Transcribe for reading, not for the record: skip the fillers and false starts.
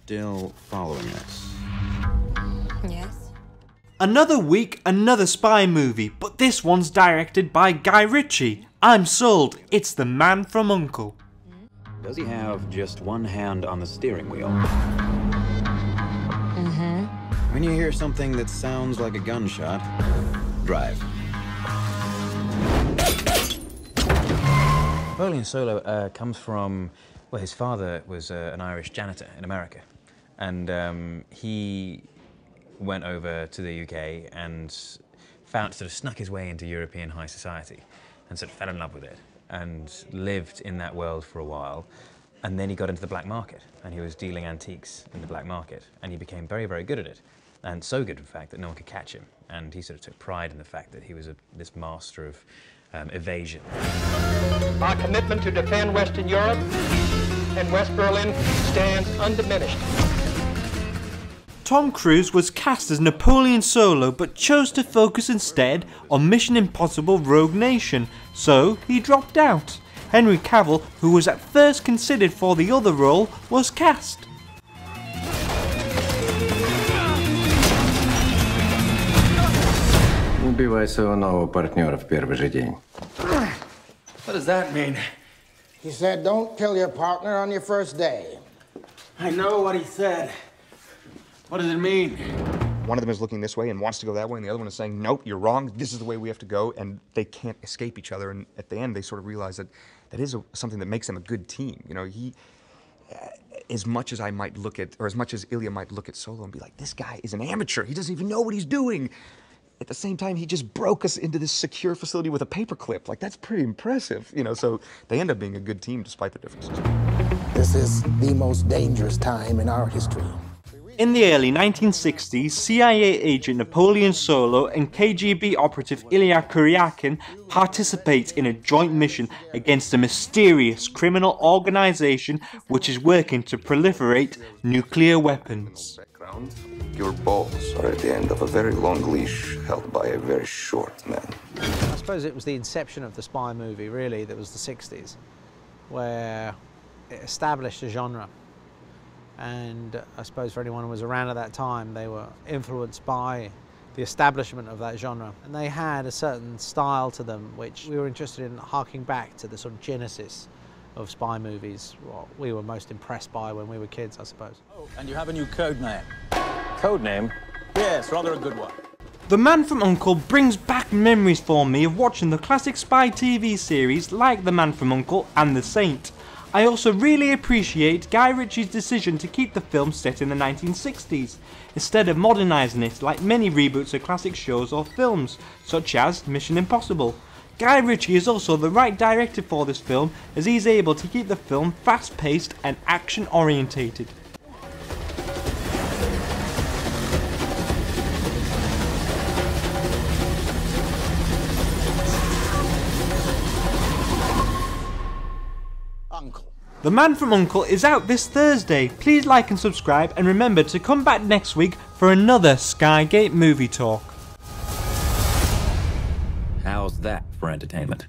still following us? Yes. Another week, another spy movie, but this one's directed by Guy Richie. I'm sold. It's The Man From U.N.C.L.E. Does he have just one hand on the steering wheel? Mm-hmm. When you hear something that sounds like a gunshot, drive. Napoleon Solo comes from, well, his father was an Irish janitor in America, and he went over to the UK and sort of snuck his way into European high society and sort of fell in love with it and lived in that world for a while. And then he got into the black market and he was dealing antiques in the black market, and he became very, very good at it. And so good, in fact, that no one could catch him. And he sort of took pride in the fact that he was this master of evasion. Our commitment to defend Western Europe and West Berlin stands undiminished. Tom Cruise was cast as Napoleon Solo but chose to focus instead on Mission Impossible Rogue Nation, so he dropped out. Henry Cavill, who was at first considered for the other role, was cast. Убивай своего нового партнера в первый же день. What does that mean? He said, don't kill your partner on your first day. I know what he said. What does it mean? One of them is looking this way and wants to go that way, and the other one is saying, nope, you're wrong, this is the way we have to go, and they can't escape each other, and at the end they sort of realize that that is something that makes them a good team. You know, as much as I might look at, or as much as Illya might look at Solo and be like, this guy is an amateur, he doesn't even know what he's doing. At the same time, he just broke us into this secure facility with a paperclip. Like, that's pretty impressive, you know, so they end up being a good team despite the differences. This is the most dangerous time in our history. In the early 1960s, CIA agent Napoleon Solo and KGB operative Illya Kuryakin participate in a joint mission against a mysterious criminal organization which is working to proliferate nuclear weapons. Your balls are at the end of a very long leash held by a very short man. I suppose it was the inception of the spy movie, really, that was the 60s, where it established a genre. And I suppose for anyone who was around at that time, they were influenced by the establishment of that genre. And they had a certain style to them, which we were interested in harking back to the sort of genesis of spy movies, what we were most impressed by when we were kids, I suppose. Oh, and you have a new code name. Code name? Yes, rather a good one. The Man From U.N.C.L.E. brings back memories for me of watching the classic spy TV series like The Man From U.N.C.L.E. and The Saint. I also really appreciate Guy Ritchie's decision to keep the film set in the 1960s, instead of modernising it like many reboots of classic shows or films, such as Mission Impossible. Guy Ritchie is also the right director for this film, as he's able to keep the film fast-paced and action-orientated. The Man From U.N.C.L.E. is out this Thursday. Please like and subscribe, and remember to come back next week for another Skygate movie talk. How's that for entertainment?